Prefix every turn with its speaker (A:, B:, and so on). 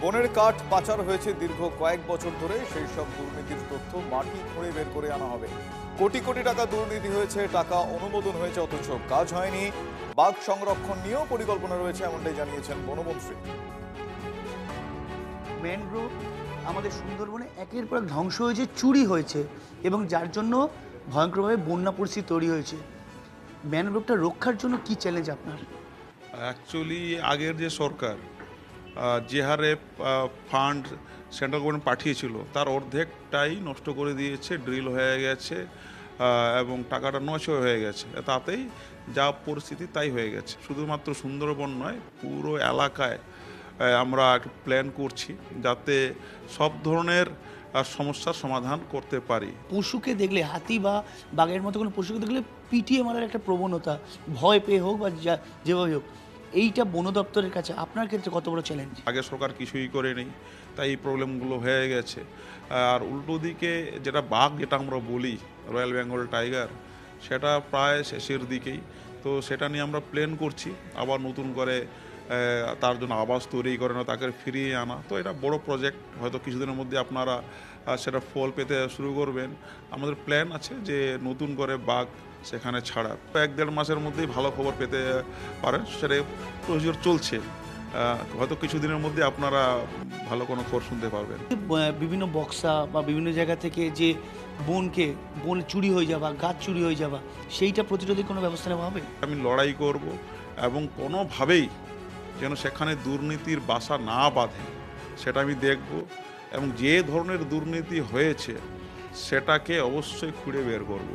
A: বনের কাঠ পাচার হয়েছে দীর্ঘ কয়েক বছর ধরে। সেই সব দুর্নীতির তথ্য মাটি খুঁড়ে বের করে আনা হবে। কোটি কোটি টাকা দুর্নীতি হয়েছে, টাকা অনুমোদন হয়েছে, অথচ কাজ হয়নি। বাঘ সংরক্ষণ নিয়েও পরিকল্পনা রয়েছে, এমনটাই জানিয়েছেন বনমন্ত্রী।
B: ম্যানগ্রোভ আমাদের সুন্দরবনে একের পর এক ধ্বংস হয়েছে, চুরি হয়েছে এবং যার জন্য ভয়ঙ্করভাবে বন্যা পরিস্থিতি তৈরি হয়েছে। ম্যানগ্রোভটা রক্ষার জন্য কি চ্যালেঞ্জ আপনার?
C: অ্যাকচুয়ালি আগের যে সরকার যে হারে ফান্ড সেন্ট্রাল গভর্নমেন্ট পাঠিয়েছিল তার অর্ধেকটাই নষ্ট করে দিয়েছে, ড্রিল হয়ে গেছে এবং টাকাটা নষ্ট হয়ে গেছে। তাতেই যা পরিস্থিতি তাই হয়ে গেছে। শুধুমাত্র সুন্দরবন নয়, পুরো এলাকায় আমরা একটা প্ল্যান করছি যাতে সব ধরনের সমস্যার সমাধান করতে পারি।
B: পশুকে দেখলে, হাতি বা বাঘের মতো কোনো পশুকে দেখলে পিটিয়ে মারার একটা প্রবণতা, ভয় পেয়ে হোক বা যেভাবে হোক, এইটা বন দপ্তরের কাছে আপনার ক্ষেত্রে কত বড় চ্যালেঞ্জ?
C: আগে সরকার কিছুই করেনি, তাই এই প্রবলেমগুলো হয়ে গেছে। আর উল্টো দিকে যেটা বাঘ, যেটা আমরা বলি রয়্যাল বেঙ্গল টাইগার, সেটা প্রায় শেষের দিকেই। তো সেটা নিয়ে আমরা প্ল্যান করছি আবার নতুন করে তার জন্য আবাস তৈরি করে না, তাকে ফিরিয়ে আনা। তো এটা বড় প্রজেক্ট, হয়তো কিছুদিনের মধ্যে আপনারা সেটা ফল পেতে শুরু করবেন। আমাদের প্ল্যান আছে যে নতুন করে বাঘ সেখানে ছাড়া 1-1.5 মাসের মধ্যেই ভালো খবর পেতে পারেন। সেটা প্রসিডিওর চলছে, হয়তো কিছুদিনের মধ্যে আপনারা ভালো কোনো খবর শুনতে পারবেন।
B: বিভিন্ন বক্সা বা বিভিন্ন জায়গা থেকে যে বন চুরি হয়ে যাওয়া, গাছ চুরি হয়ে যাওয়া, সেইটা প্রতিরোধের কোনো ব্যবস্থা নেওয়া হবে?
C: আমি লড়াই করব এবং কোনোভাবেই যেন সেখানে দুর্নীতির বাসা না বাঁধে সেটা আমি দেখব, এবং যে ধরনের দুর্নীতি হয়েছে সেটাকে অবশ্যই খুঁড়ে বের করব।